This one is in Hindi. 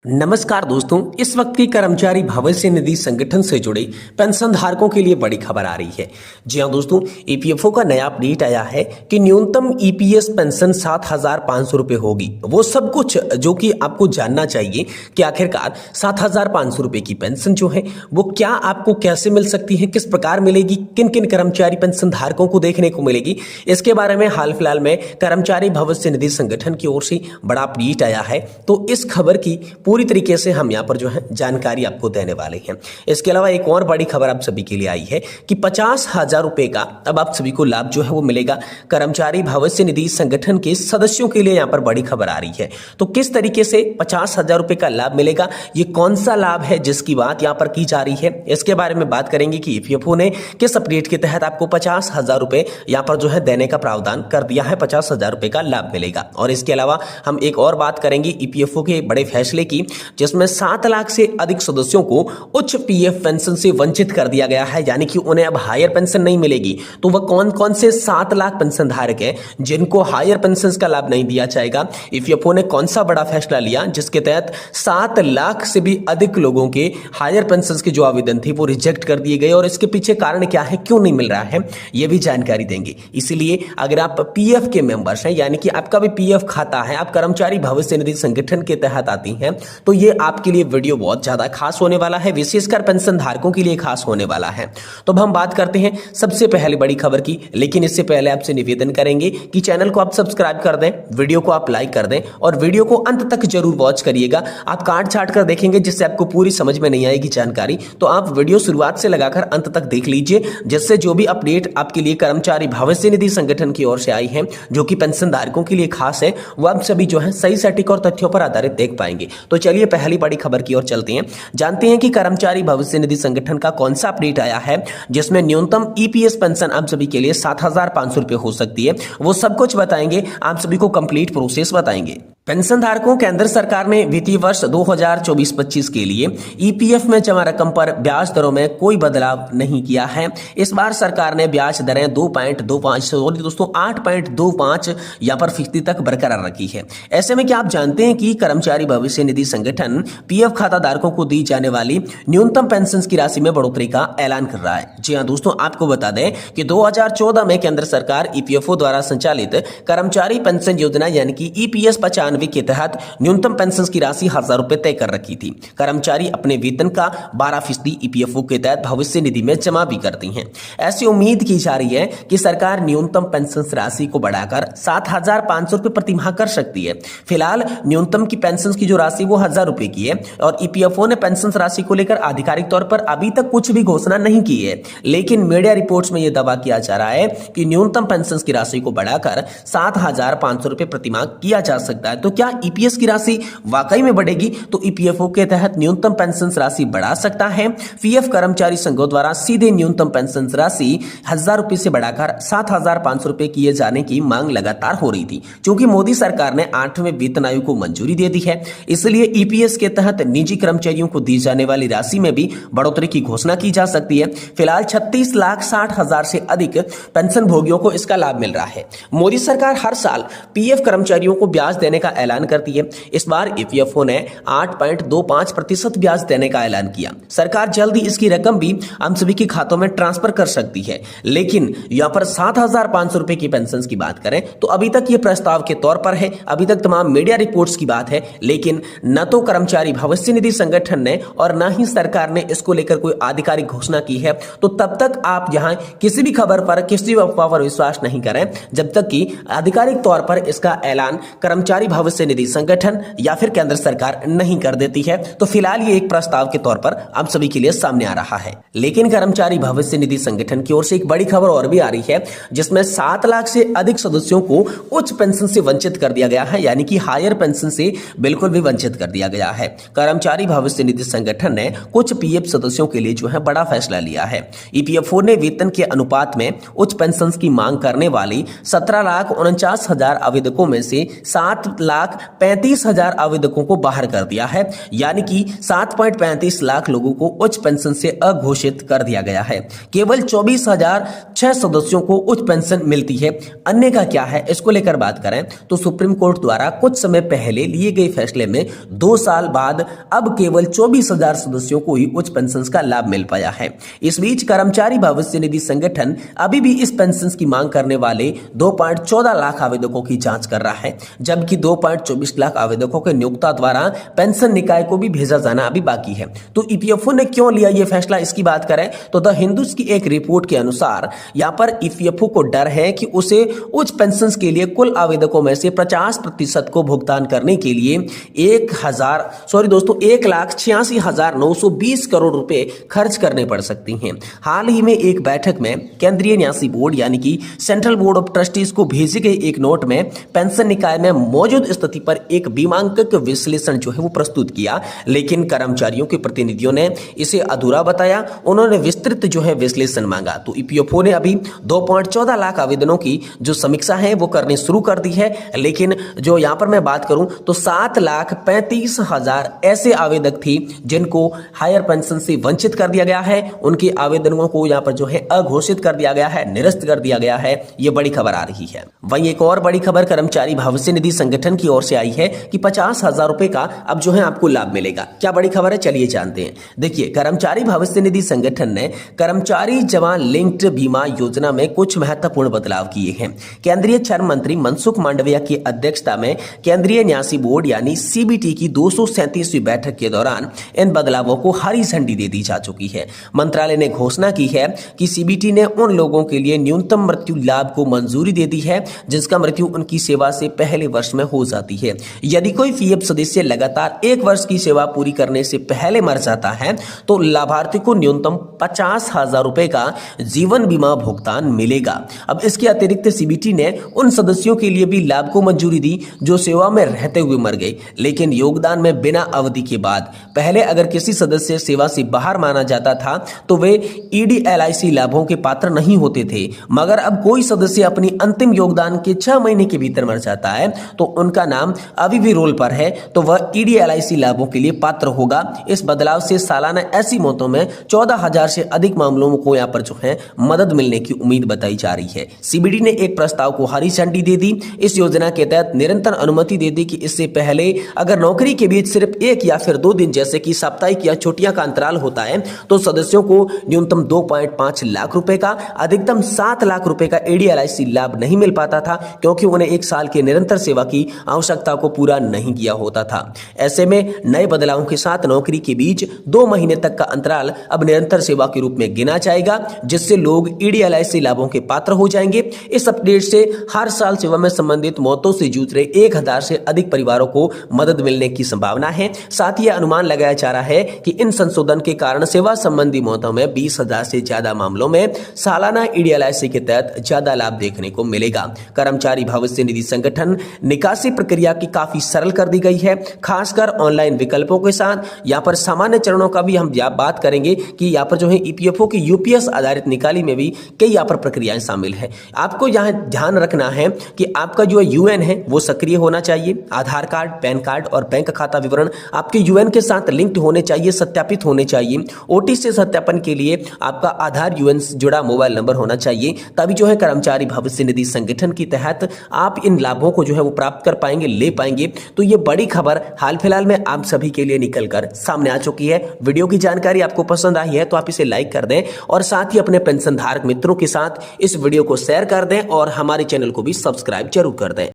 नमस्कार दोस्तों, इस वक्त की कर्मचारी भविष्य निधि संगठन से जुड़े पेंशन धारकों के लिए बड़ी खबर आ रही है। जी हां दोस्तों, ईपीएफओ का नया अपडेट आया है कि न्यूनतम ईपीएस पेंशन 7,500 रुपए होगी। वो सब कुछ जो कि आपको जानना चाहिए कि आखिरकार 7,500 रुपए की पेंशन जो है वो क्या आपको कैसे मिल सकती है, किस प्रकार मिलेगी, किन किन कर्मचारी पेंशन धारकों को देखने को मिलेगी, इसके बारे में हाल फिलहाल में कर्मचारी भविष्य निधि संगठन की ओर से बड़ा अपडेट आया है। तो इस खबर की पूरी तरीके से हम यहाँ पर जो है जानकारी आपको देने वाले हैं। इसके अलावा एक और बड़ी खबर आप सभी के लिए आई है कि 50,000 रुपए का अब आप सभी को लाभ जो है वो मिलेगा। कर्मचारी भविष्य निधि संगठन के सदस्यों के लिए यहाँ पर बड़ी खबर आ रही है। तो किस तरीके से 50,000 रुपए का लाभ मिलेगा, ये कौन सा लाभ है जिसकी बात यहाँ पर की जा रही है, इसके बारे में बात करेंगे कि ईपीएफओ ने किस अपडेट के तहत आपको 50,000 रुपए यहाँ पर जो है देने का प्रावधान कर दिया है। 50,000 रुपए का लाभ मिलेगा। और इसके अलावा हम एक और बात करेंगे ईपीएफओ के बड़े फैसले की, जिसमें 7 लाख से अधिक सदस्यों को उच्च पीएफ पेंशन से वंचित कर दिया गया है, यानी कि उन्हें अब हायर पेंशन नहीं मिलेगी। तो वह कौन कौन से 7 लाख पेंशन धारक हैं जिनको हायर पेंशन का लाभ नहीं दिया जाएगा। ईपीएफओ ने कौन सा बड़ा फैसला लिया जिसके तहत 7 लाख से भी अधिक लोगों के हायर पेंशन के जो आवेदन थे वो रिजेक्ट कर दिए गए, और इसके पीछे कारण क्या है, क्यों नहीं मिल रहा है, यह भी जानकारी देंगे। इसलिए अगर आप पीएफ के मेंबर्स हैं, यानी कि आपका भी पीएफ खाता है, आप कर्मचारी भविष्य निधि संगठन के तहत आती हैं, तो ये आपके लिए वीडियो बहुत ज्यादा खास होने वाला है, विशेषकर पेंशन धारकों के लिए खास होने वाला है। तो अब हम बात करते हैं सबसे पहले बड़ी खबर की, लेकिन इससे पहले आपसे निवेदन करेंगे कि चैनल को आप सब्सक्राइब कर दें, वीडियो को आप लाइक कर दें और वीडियो को अंत तक जरूर वॉच करिएगा। आप काट छाट कर देखेंगे जिससे आपको पूरी समझ में नहीं आएगी जानकारी, तो आप वीडियो शुरुआत से लगाकर अंत तक देख लीजिए, जिससे जो भी अपडेट आपके लिए कर्मचारी भविष्य निधि संगठन की ओर से आई है जो कि पेंशन धारकों के लिए खास है, वो आप सभी जो है सही सटीक और तथ्यों पर आधारित देख पाएंगे। तो चलिए पहली बड़ी खबर की ओर चलते हैं, जानते हैं कि कर्मचारी भविष्य निधि संगठन का कौन सा अपडेट आया है जिसमें न्यूनतम ईपीएस पेंशन आप सभी के लिए 7,500 रुपए हो सकती है। वो सब कुछ बताएंगे, आप सभी को कंप्लीट प्रोसेस बताएंगे। पेंशन धारकों केंद्र सरकार ने वित्तीय वर्ष 2024-25 के लिए ईपीएफ में जमा रकम पर ब्याज दरों में कोई बदलाव नहीं किया है। इस बार सरकार ने ब्याज दरें 8.25 यहाँ पर फीसदी तक बरकरार रखी है। ऐसे में क्या आप जानते हैं कि कर्मचारी भविष्य निधि संगठन पीएफ खाता धारकों को दी जाने वाली न्यूनतम पेंशन की राशि में बढ़ोतरी का ऐलान कर रहा है। जी हाँ दोस्तों, आपको बता दें कि 2014 में केंद्र सरकार ईपीएफओ द्वारा संचालित कर्मचारी पेंशन योजना यानी कि ईपीएस 95 के तहत न्यूनतम पेंशन की राशि 1,000 रुपए तय कर रखी थी। कर्मचारी अपने वेतन का 12% ईपीएफओ के तहत भविष्य निधि में जमा भी करती हैं। ऐसी उम्मीद की जा रही है कि सरकार न्यूनतम पेंशन राशि को बढ़ाकर 7,500 रुपए प्रति माह कर सकती है। फिलहाल न्यूनतम की पेंशन की जो राशि वो 1,000 रुपए की है, और ईपीएफओ ने पेंशन राशि को लेकर आधिकारिक तौर पर अभी तक कुछ भी घोषणा नहीं की है, लेकिन मीडिया रिपोर्ट्स में यह दावा किया जा रहा है कि न्यूनतम पेंशन की राशि को बढ़ाकर 7,500 रुपए प्रति माह किया जा सकता है। तो क्या ईपीएस की राशि वाकई में बढ़ेगी? तो ईपीएफओ के तहत न्यूनतम पेंशन राशि बढ़ा सकता है। पीएफ कर्मचारी संघों द्वारा सीधे न्यूनतम पेंशन राशि 1,000 रुपए से बढ़ाकर 7,500 रुपए किए जाने की मांग लगातार हो रही थी, क्योंकि मोदी सरकार ने 8वें वेतन आयोग को मंजूरी दे दी है। इसलिए ईपीएस के तहत निजी कर्मचारियों को दी जाने वाली राशि में भी बढ़ोतरी की घोषणा की जा सकती है। फिलहाल 36,60,000 से अधिक पेंशन भोगियों को इसका लाभ मिल रहा है। मोदी सरकार हर साल पीएफ कर्मचारियों को ब्याज देने का ऐलान करती है। इस बार ईपीएफओ ने 8.25% ब्याज देने का ऐलान किया। सरकार जल्दी इसकी रकम भी हम सभी के खातों में ट्रांसफर कर सकती है, लेकिन यहां पर 7,500 रुपए की पेंशन की बात करें तो अभी तक ये प्रस्ताव के तौर पर है, अभी तक तमाम मीडिया रिपोर्ट्स की बात है, लेकिन न तो कर्मचारी भविष्य निधि संगठन ने और न ही सरकार ने इसको लेकर कोई आधिकारिक घोषणा की है। तो तब तक आप यहां किसी भी खबर पर, किसी भी अफवाह पर विश्वास नहीं करें जब तक कि आधिकारिक तौर पर इसका ऐलान कर्मचारी भविष्य निधि संगठन या फिर केंद्र सरकार नहीं कर देती है। तो फिलहाल ये एक प्रस्ताव के तौर पर आप सभी के लिए सामने आ रहा है, लेकिन कर्मचारी भविष्य निधि संगठन की ओर से एक बड़ी खबर और भी आ रही है, जिसमें 7 लाख से अधिक सदस्यों को उच्च पेंशन से वंचित कर दिया गया है, यानी कि हायर पेंशन से बिल्कुल भी वंचित कर दिया गया है। कर्मचारी भविष्य निधि संगठन ने कुछ पीएफ सदस्यों के लिए जो है बड़ा फैसला लिया है। ईपीएफओ ने वेतन के अनुपात में उच्च पेंशन की मांग करने वाली 17,49,000 आवेदकों में से 7,35,000 आवेदकों को बाहर कर दिया है, यानी कि 7.35 लाख लोगों को उच्च पेंशन से अघोषित कर दिया गया है। केवल 24,006 सदस्यों को उच्च पेंशन मिलती है। अन्य का क्या है, इसको लेकर बात करें तो सुप्रीम कोर्ट द्वारा कुछ समय पहले लिए गए फैसले में 2 साल बाद अब केवल 24,000 सदस्यों को ही उच्च पेंशन का लाभ मिल पाया है। इस बीच कर्मचारी भविष्य निधि संगठन अभी भी इस पेंशन की मांग करने वाले 2.14 लाख आवेदकों की जांच कर रहा है, जबकि 2.24 लाख आवेदकों के नियोक्ता द्वारा पेंशन निकाय को भी भेजा जाना अभी बाकी है। तो ईपीएफओ ने क्यों लिया यह फैसला, इसकी बात करें तो द हिंदू की एक रिपोर्ट के अनुसार यहां पर ईपीएफओ को डर है कि उसे उच्च पेंशन के लिए कुल आवेदकों में से 50% को भुगतान करने के लिए 1,86,920 करोड़ रुपए खर्च करने पड़ सकती हैं। हाल ही में एक बैठक में केंद्रीय न्यासी बोर्ड यानी कि सेंट्रल बोर्ड ऑफ ट्रस्टीज को भेजे गए एक नोट में पेंशन निकाय में मौजूद स्थिति पर एक बीमांकक विश्लेषण जो है वो प्रस्तुत किया, लेकिन कर्मचारियों के प्रतिनिधियों ने इसे अधूरा बताया। उन्होंने विस्तृत जो है विश्लेषण मांगा। तो ईपीएफओ ने अभी 2.14 लाख आवेदनों की जो समीक्षा है वो करनी शुरू कर दी है, लेकिन जो यहां पर मैं बात करूं तो 7,35,000 ऐसे आवेदक थी जिनको हायर पेंशन से वंचित कर दिया गया है। उनके आवेदनों को यहां पर जो है अघोषित कर दिया गया है, निरस्त कर दिया गया है। ये बड़ी खबर आ रही है। वहीं एक और बड़ी खबर कर्मचारी भविष्य निधि संगठन की ओर से आई है कि 50,000 रुपए का अब जो है आपको लाभ मिलेगा। क्या बड़ी खबर है, चलिए जानते हैं। देखिए, कर्मचारी भविष्य निधि संगठन ने कर्मचारी जमा लिंक्ड बीमा योजना में कुछ महत्वपूर्ण बदलाव किए हैं। केंद्रीय श्रम मंत्री मनसुख मांडविया की अध्यक्षता में केंद्रीय न्यासी बोर्ड यानी सीबीटी की 237वीं बैठक के दौरान इन बदलावों को हरी झंडी दे दी जा चुकी है। मंत्रालय ने घोषणा की है कि सीबीटी ने उन लोगों के लिए न्यूनतम मृत्यु लाभ को मंजूरी दे दी है जिसका मृत्यु उनकी सेवा से पहले वर्ष में हो जाती है। यदि कोई पीएफ सदस्य लगातार 1 वर्ष की सेवा पूरी करने से पहले मर जाता है तो लाभार्थी को न्यूनतम 50,000 रुपए का जीवन बीमा भुगतान मिलेगा। अब इसके अतिरिक्त सीबीटी ने उन सदस्यों के लिए भी लाभ को मंजूरी दी जो सेवा में रहते हुए मर गए, लेकिन योगदान में बिना अवधि के बाद। पहले अगर किसी सदस्य सेवा से बाहर माना जाता था तो वे ईडीएलआईसी लाभों के पात्र नहीं होते थे, मगर अब कोई सदस्य अपनी अंतिम योगदान के 6 महीने के भीतर मर जाता है तो उनका नाम अभी भी रोल पर है तो वह ईडीएलआईसी लाभों के लिए पात्र होगा। इस बदलाव से सालाना ऐसी मौतों में 14,000 से अधिक मामलों को यहाँ पर जो है मदद मिलने की उम्मीद बताई जा रही है। सीबीडी ने एक प्रस्ताव को हरी झंडी दे दी। इस योजना के तहत निरंतर अनुमति दे दी कि इससे पहले अगर नौकरी के बीच सिर्फ 1 या फिर 2 दिन जैसे कि साप्ताहिक या छुट्टियां का अंतराल होता है तो सदस्यों को न्यूनतम 2.5 लाख रुपए का, अधिकतम 7 लाख रुपए का ईडीएलआईसी लाभ नहीं मिल पाता था क्योंकि उन्हें 1 साल की निरंतर सेवा की आवश्यकता को पूरा नहीं किया होता था। ऐसे में नए बदलावों के साथ नौकरी के बीच 2 महीने तक का अंतराल अब निरंतर सेवा के रूप में गिना जाएगा, जिससे लोग ईडीएलआईसी लाभों के पात्र हो जाएंगे। इस अपडेट से हर साल सेवा में संबंधित मौतों से जूझ रहे 1,000 से अधिक परिवारों को मदद मिलने की संभावना है। साथ ही अनुमान लगाया जा रहा है कि इन संशोधन के कारण सेवा संबंधी मौतों में 20,000 से ज्यादा मामलों में सालाना ईडीएलआईसी के तहत ज्यादा लाभ देखने को मिलेगा। कर्मचारी भविष्य निधि संगठन निकासी प्रक्रिया की काफी सरल कर दी गई है, खासकर ऑनलाइन विकल्पों के साथ। यहाँ पर सामान्य चरणों का भी हम बात करेंगे कि यहाँ पर जो है ईपीएफओ की यूपीएस आधारित निकाली में भी कई यहाँ पर प्रक्रियाएं शामिल है। आपको यहाँ ध्यान रखना है कि आपका जो यूएन है वो सक्रिय होना चाहिए। आधार कार्ड, पैन कार्ड और बैंक खाता विवरण आपके यूएन के साथ लिंक्ड होने चाहिए, सत्यापित होने चाहिए। ओटीसी सत्यापन के लिए आपका आधार यूएन से जुड़ा मोबाइल नंबर होना चाहिए, तभी जो है कर्मचारी भविष्य निधि संगठन के तहत आप इन लाभों को जो है वो प्राप्त कर पाएंगे, ले पाएंगे। तो ये बड़ी खबर हाल फिलहाल में आप सभी के लिए निकलकर सामने आ चुकी है। वीडियो की जानकारी आपको पसंद आई है तो आप इसे लाइक कर दें और साथ ही अपने पेंशन धारक मित्रों के साथ इस वीडियो को शेयर कर दें और हमारे चैनल को भी सब्सक्राइब जरूर कर दें।